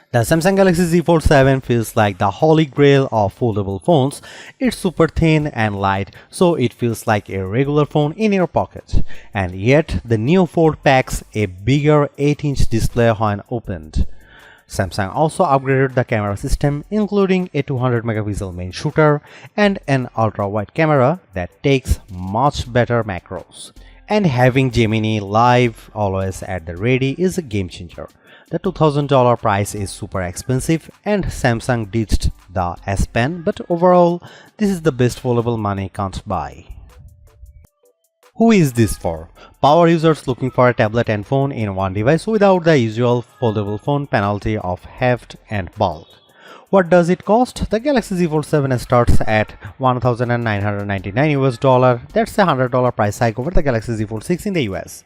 The Samsung Galaxy Z Fold 7 feels like the holy grail of foldable phones. It's super thin and light, so it feels like a regular phone in your pocket. And yet, the new Fold packs a bigger 8-inch display when opened. Samsung also upgraded the camera system, including a 200 megapixel main shooter and an ultra-wide camera that takes much better macros. And having Gemini Live always at the ready is a game changer. The $2000 price is super expensive and Samsung ditched the S Pen, but overall, this is the best foldable money can't buy. Who is this for? Power users looking for a tablet and phone in one device without the usual foldable phone penalty of heft and bulk. What does it cost? The Galaxy Z Fold 7 starts at $1,999 That's a $100 price hike over the Galaxy Z Fold 6 in the US.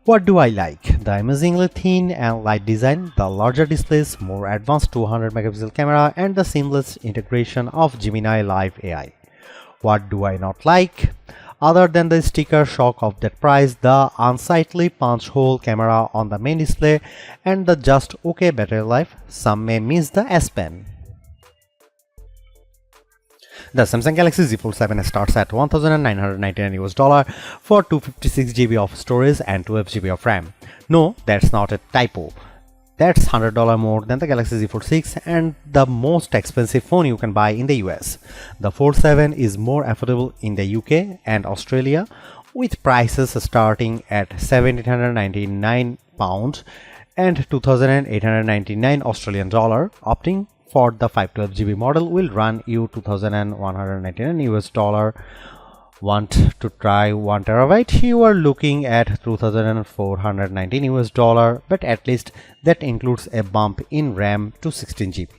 What do I like? The amazingly thin and light design, the larger displays, more advanced 200 megapixel camera, and the seamless integration of Gemini Live AI. What do I not like? Other than the sticker shock of that price, the unsightly punch hole camera on the main display, and the just okay battery life, some may miss the S Pen. The Samsung Galaxy Z Fold 7 starts at $1,999 for 256 GB of storage and 12 GB of RAM. No, that's not a typo. That's $100 more than the Galaxy Z Fold 6 and the most expensive phone you can buy in the US. The Fold 7 is more affordable in the UK and Australia, with prices starting at £1,799 and $2,899 Opting for the 512 GB model will run you $2,199. Want to try 1 terabyte? You are looking at $2,419, but at least that includes a bump in RAM to 16 GB.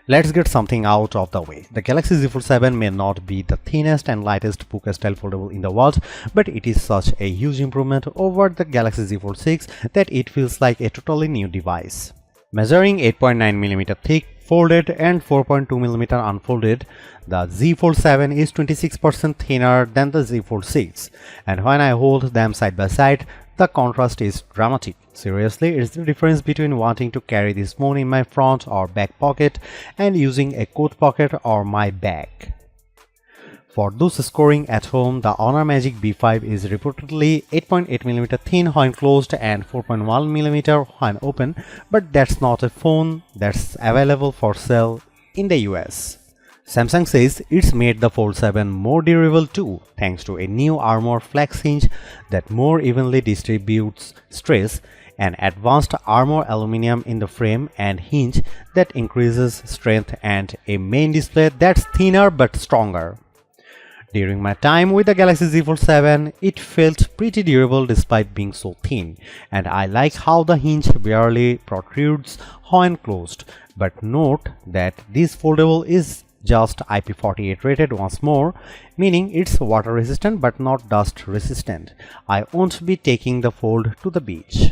Let's get something out of the way. The Galaxy Z Fold 7 may not be the thinnest and lightest puka-style foldable in the world, but it is such a huge improvement over the Galaxy Z Fold 6 that it feels like a totally new device. Measuring 8.9mm thick, folded and 4.2mm unfolded, the Z Fold 7 is 26% thinner than the Z Fold 6, and when I hold them side by side, the contrast is dramatic. Seriously, it's the difference between wanting to carry this phone in my front or back pocket and using a coat pocket or my bag. For those scoring at home, the Honor Magic B5 is reportedly 8.8mm thin when closed and 4.1mm when open, but that's not a phone that's available for sale in the US. Samsung says it's made the Fold 7 more durable too, thanks to a new armor flex hinge that more evenly distributes stress, an advanced armor aluminum in the frame and hinge that increases strength, and a main display that's thinner but stronger. During my time with the Galaxy Z Fold 7, it felt pretty durable despite being so thin, and I like how the hinge barely protrudes when closed. But note that this foldable is just IP48 rated once more, meaning it's water resistant but not dust resistant. I won't be taking the Fold to the beach.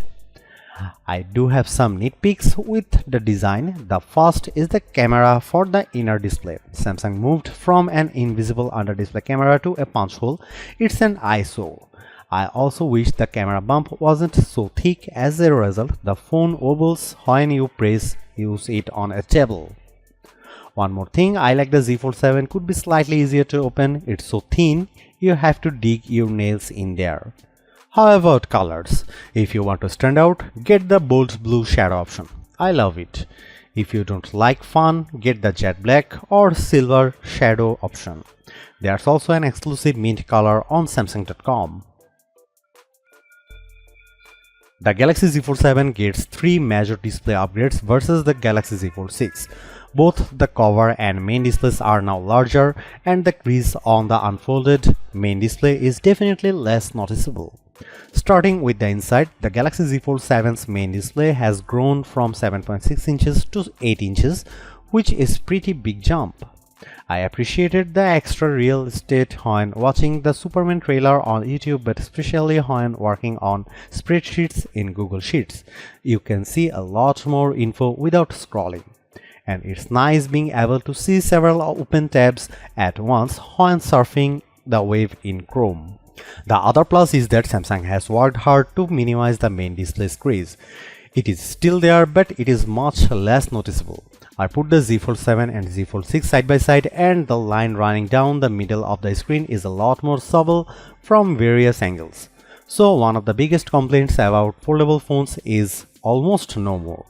I do have some nitpicks with the design. The first is the camera for the inner display. Samsung moved from an invisible under display camera to a punch hole. It's an eyesore. I also wish the camera bump wasn't so thick. As a result, the phone wobbles when you use it on a table. One more thing, I like the Z Fold 7 could be slightly easier to open. It's so thin, you have to dig your nails in there. How about colors? If you want to stand out, get the bold blue shadow option. I love it. If you don't like fun, get the jet black or silver shadow option. There's also an exclusive mint color on Samsung.com. The Galaxy Z Fold 7 gets 3 major display upgrades versus the Galaxy Z Fold 6. Both the cover and main displays are now larger, and the crease on the unfolded main display is definitely less noticeable. Starting with the inside, the Galaxy Z Fold 7's main display has grown from 7.6 inches to 8 inches, which is pretty big jump. I appreciated the extra real estate when watching the Superman trailer on YouTube, but especially when working on spreadsheets in Google Sheets. You can see a lot more info without scrolling. And it's nice being able to see several open tabs at once when surfing the web in Chrome. The other plus is that Samsung has worked hard to minimize the main display's crease. It is still there, but it is much less noticeable. I put the Z Fold 7 and Z Fold 6 side by side, and the line running down the middle of the screen is a lot more subtle from various angles. So one of the biggest complaints about foldable phones is almost no more.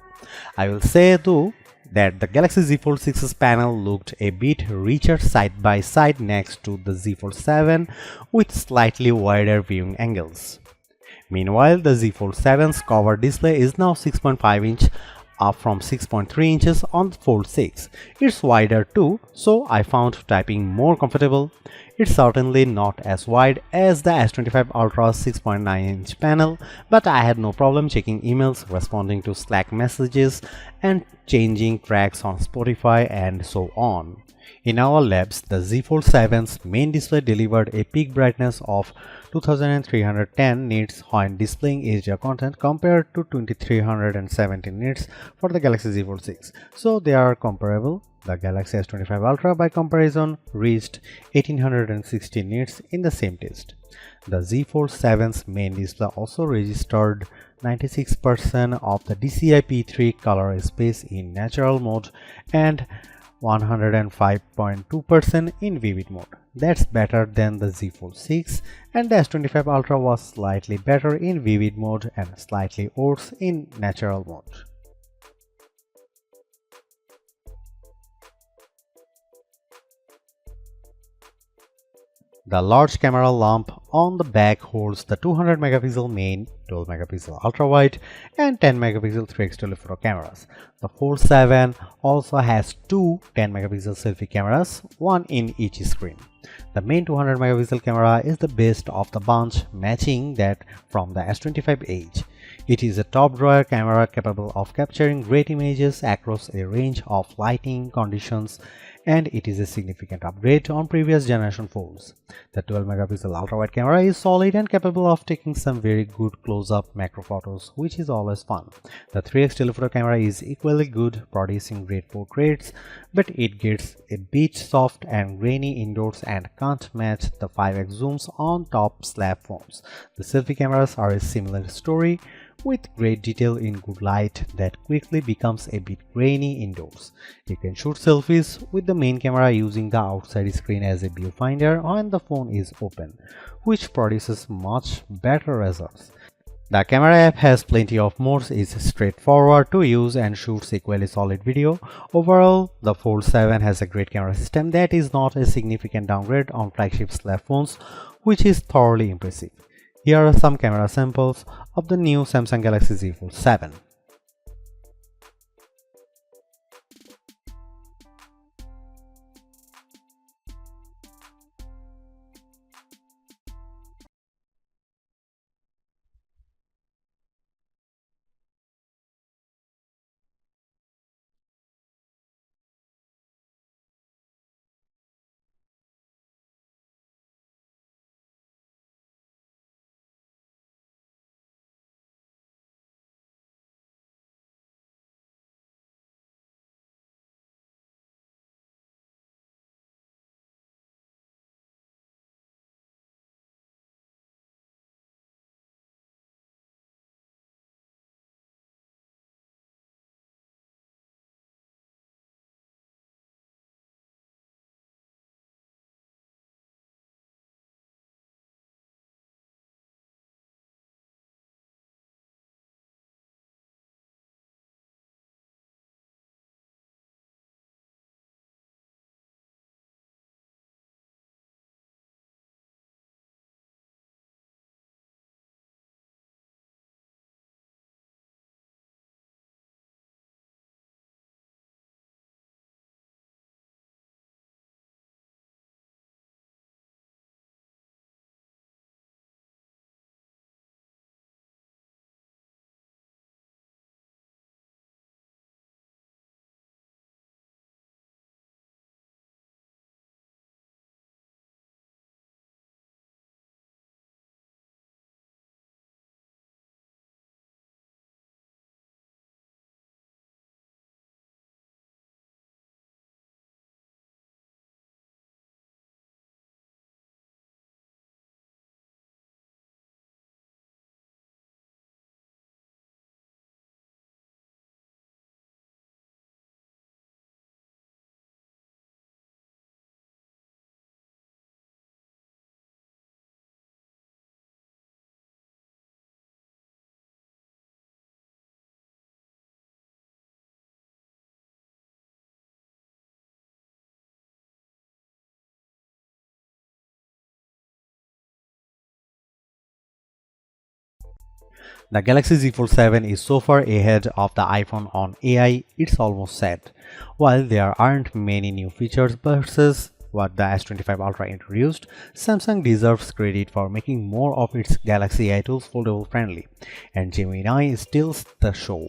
I will say though that the Galaxy Z Fold 6's panel looked a bit richer side by side next to the Z Fold 7 with slightly wider viewing angles. Meanwhile, the Z Fold 7's cover display is now 6.5 inch, up from 6.3 inches on the Fold 6. It's wider too, so I found typing more comfortable. It's certainly not as wide as the S25 Ultra's 6.9 inch panel, but I had no problem checking emails, responding to Slack messages, and changing tracks on Spotify and so on. In our labs, the Z Fold 7's main display delivered a peak brightness of 2310 nits when displaying HDR content compared to 2317 nits for the Galaxy Z Fold 6. So they are comparable. The Galaxy S25 Ultra by comparison reached 1860 nits in the same test. The Z Fold 7's main display also registered 96% of the DCI-P3 color space in natural mode and 105.2% in vivid mode. That's better than the Z Fold 6, and the S25 Ultra was slightly better in vivid mode and slightly worse in natural mode. The large camera lamp on the back holds the 200 megapixel main, 12 megapixel ultra wide, and 10 megapixel 3x telephoto cameras. The Fold 7 also has two 10 megapixel selfie cameras, one in each screen. The main 200 megapixel camera is the best of the bunch, matching that from the S25H. It is a top drawer camera capable of capturing great images across a range of lighting conditions, and it is a significant upgrade on previous generation phones. The 12 megapixel ultra wide camera is solid and capable of taking some very good close-up macro photos, which is always fun. The 3x telephoto camera is equally good, producing great portraits, but it gets a bit soft and grainy indoors and can't match the 5x zooms on top slab phones. The selfie cameras are a similar story, with great detail in good light that quickly becomes a bit grainy indoors. You can shoot selfies with the main camera using the outside screen as a viewfinder when the phone is open, which produces much better results. The camera app has plenty of modes, is straightforward to use, and shoots equally solid video. Overall, the Fold 7 has a great camera system that is not a significant downgrade on flagship slab phones, which is thoroughly impressive. Here are some camera samples of the new Samsung Galaxy Z Fold 7. The Galaxy Z Fold 7 is so far ahead of the iPhone on AI, it's almost set. While there aren't many new features versus what the S25 Ultra introduced, Samsung deserves credit for making more of its Galaxy AI tools foldable friendly, and Gemini steals the show.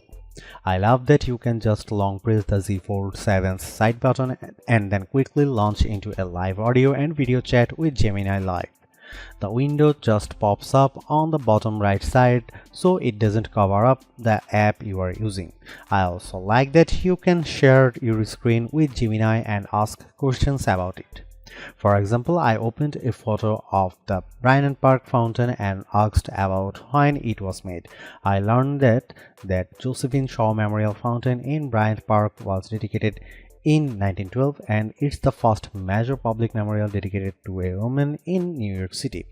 I love that you can just long press the Z Fold 7's side button and then quickly launch into a live audio and video chat with Gemini Live. The window just pops up on the bottom right side so it doesn't cover up the app you are using. I also like that you can share your screen with Gemini and ask questions about it. For example, I opened a photo of the Bryant Park fountain and asked about when it was made. I learned that Josephine Shaw Memorial Fountain in Bryant Park was dedicated in 1912 and it's the first major public memorial dedicated to a woman in New York City.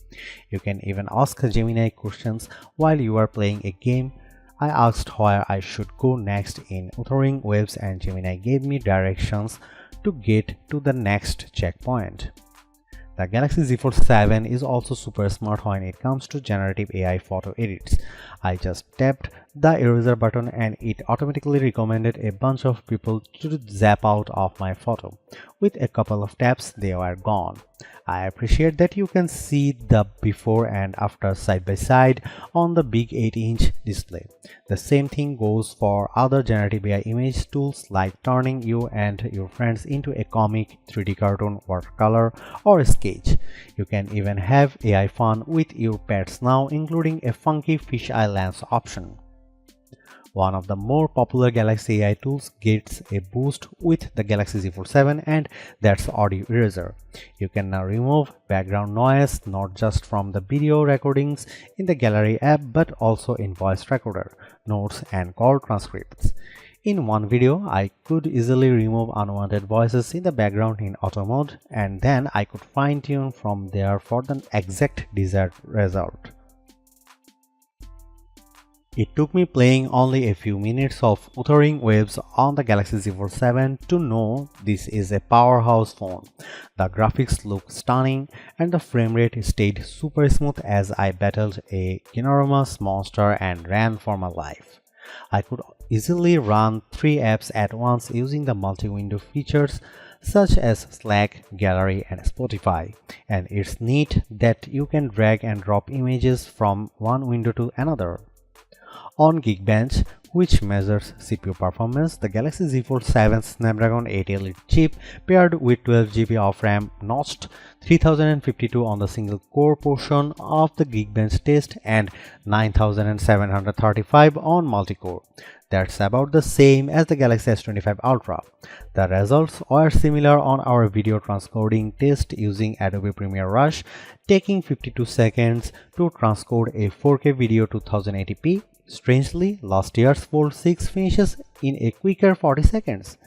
You can even ask Gemini questions while you are playing a game. I asked where I should go next in Wuthering Waves and Gemini gave me directions to get to the next checkpoint. The Galaxy Z Fold 7 is also super smart when it comes to generative AI photo edits. I just tapped the eraser button and it automatically recommended a bunch of people to zap out of my photo. With a couple of taps, they were gone. I appreciate that you can see the before and after side by side on the big 8-inch display. The same thing goes for other generative AI image tools like turning you and your friends into a comic, 3D cartoon, watercolor, or sketch. You can even have AI fun with your pets now, including a funky fisheye lens option. One of the more popular Galaxy AI tools gets a boost with the Galaxy Z Fold 7 and that's Audio Eraser. You can now remove background noise not just from the video recordings in the Gallery app but also in voice recorder, notes and call transcripts. In one video, I could easily remove unwanted voices in the background in auto mode and then I could fine-tune from there for the exact desired result. It took me playing only a few minutes of Wuthering Waves on the Galaxy Z Fold 7 to know this is a powerhouse phone. The graphics look stunning and the frame rate stayed super smooth as I battled a ginormous monster and ran for my life. I could easily run 3 apps at once using the multi-window features such as Slack, Gallery, and Spotify. And it's neat that you can drag and drop images from one window to another. On Geekbench, which measures CPU performance, the Galaxy Z Fold 7 Snapdragon 8 Elite chip paired with 12GB of RAM notched 3052 on the single core portion of the Geekbench test and 9735 on multi-core. That's about the same as the Galaxy S25 Ultra. The results were similar on our video transcoding test using Adobe Premiere Rush, taking 52 seconds to transcode a 4K video to 1080p. Strangely, last year's Fold 6 finishes in a quicker 40 seconds.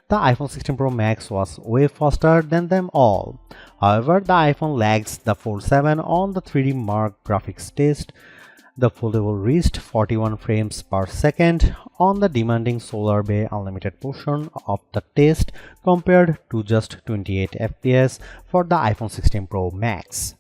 The iPhone 16 Pro Max was way faster than them all. However, the iPhone lags the Fold 7 on the 3D Mark graphics test. The Foldable reached 41 frames per second on the demanding Solar Bay Unlimited portion of the test compared to just 28 FPS for the iPhone 16 Pro Max.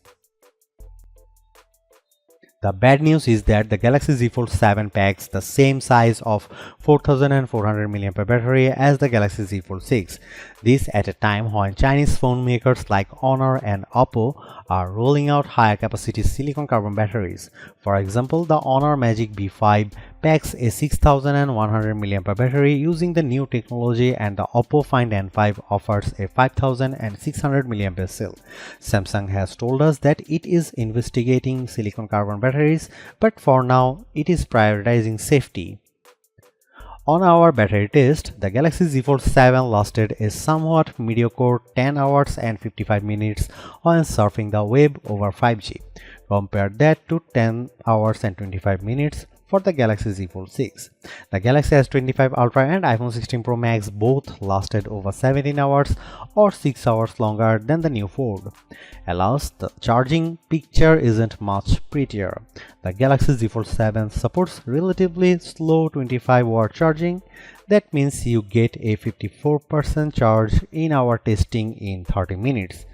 The bad news is that the Galaxy Z Fold 7 packs the same size of 4400 mAh battery as the Galaxy Z Fold 6. This at a time when Chinese phone makers like Honor and Oppo are rolling out higher capacity silicon carbon batteries. For example, the Honor Magic B5 packs a 6100 mAh battery using the new technology and the Oppo Find N5 offers a 5600 mAh cell. Samsung has told us that it is investigating silicon carbon batteries, but for now it is prioritizing safety. On our battery test, the Galaxy Z Fold 7 lasted a somewhat mediocre 10 hours and 55 minutes when surfing the web over 5G. Compare that to 10 hours and 25 minutes for the Galaxy Z Fold 6. The Galaxy S25 Ultra and iPhone 16 Pro Max both lasted over 17 hours or 6 hours longer than the new Fold. Alas, the charging picture isn't much prettier. The Galaxy Z Fold 7 supports relatively slow 25-watt charging. That means you get a 54% charge in our testing in 30 minutes.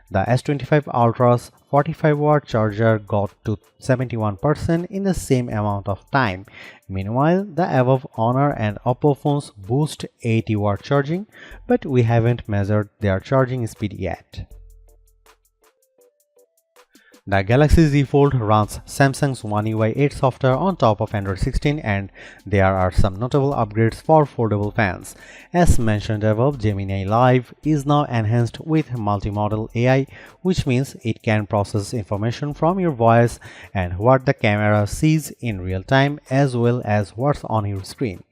The S25 Ultra's 45-watt charger got to 71% in the same amount of time. Meanwhile, the above Honor and Oppo phones boost 80-watt charging, but we haven't measured their charging speed yet. The Galaxy Z Fold runs Samsung's One UI 8 software on top of Android 16, and there are some notable upgrades for foldable fans. As mentioned above, Gemini Live is now enhanced with multimodal AI, which means it can process information from your voice and what the camera sees in real time, as well as what's on your screen.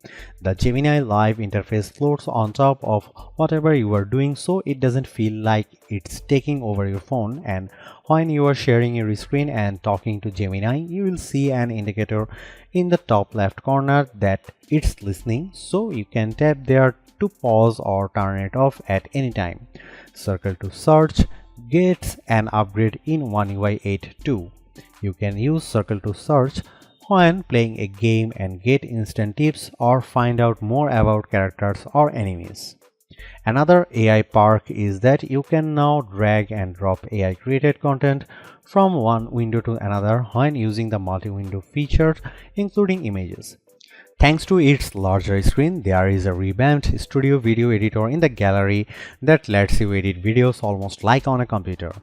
The Gemini Live interface floats on top of whatever you are doing, so it doesn't feel like it's taking over your phone, and when you are sharing your screen and talking to Gemini, you will see an indicator in the top left corner that it's listening, so you can tap there to pause or turn it off at any time. Circle to Search gets an upgrade in One UI 8 too. You can use Circle to Search when playing a game and get instant tips or find out more about characters or enemies. Another AI perk is that you can now drag and drop AI created content from one window to another when using the multi-window feature, including images. Thanks to its larger screen, there is a revamped studio video editor in the gallery that lets you edit videos almost like on a computer.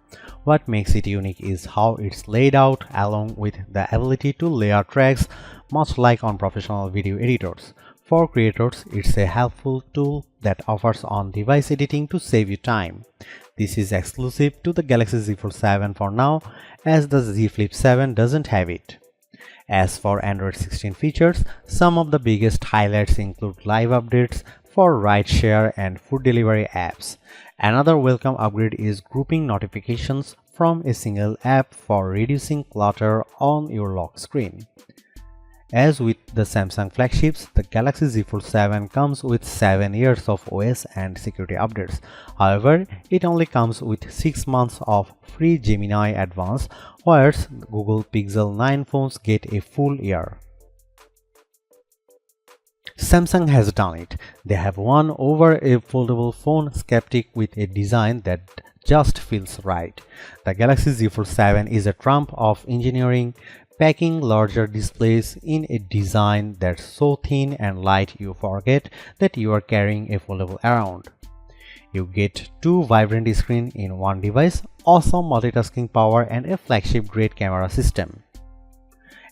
What makes it unique is how it's laid out, along with the ability to layer tracks much like on professional video editors. For creators, it's a helpful tool that offers on-device editing to save you time. This is exclusive to the Galaxy Z Fold 7 for now, as the Z Flip 7 doesn't have it. As for Android 16 features, some of the biggest highlights include live updates for rideshare and food delivery apps. Another welcome upgrade is grouping notifications from a single app for reducing clutter on your lock screen. As with the Samsung flagships, the Galaxy Z Fold 7 comes with 7 years of OS and security updates. However, it only comes with 6 months of free Gemini Advanced, whereas Google Pixel 9 phones get a full year. Samsung has done it. They have won over a foldable phone skeptic with a design that just feels right. The Galaxy Z Fold 7 is a trump of engineering, packing larger displays in a design that's so thin and light you forget that you are carrying a foldable around. You get two vibrant screens in one device, awesome multitasking power, and a flagship-grade camera system.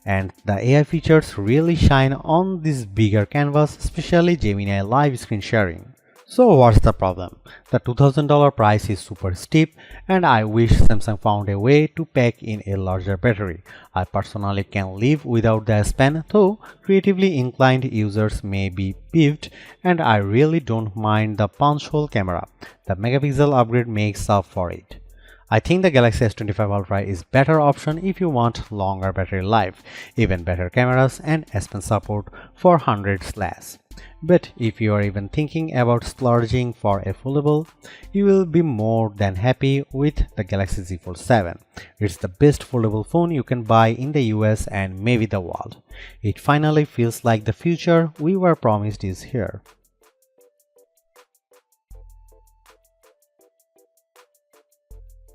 And the AI features really shine on this bigger canvas, especially Gemini Live screen sharing. So what's the problem? The $2000 price is super steep, and I wish Samsung found a way to pack in a larger battery. I personally can live without the S Pen, though creatively inclined users may be peeved, and I really don't mind the punch hole camera. The megapixel upgrade makes up for it. I think the Galaxy S25 Ultra is better option if you want longer battery life, even better cameras, and S Pen support for hundreds less. But if you are even thinking about splurging for a foldable, you will be more than happy with the Galaxy Z Fold 7. It's the best foldable phone you can buy in the US and maybe the world. It finally feels like the future we were promised is here.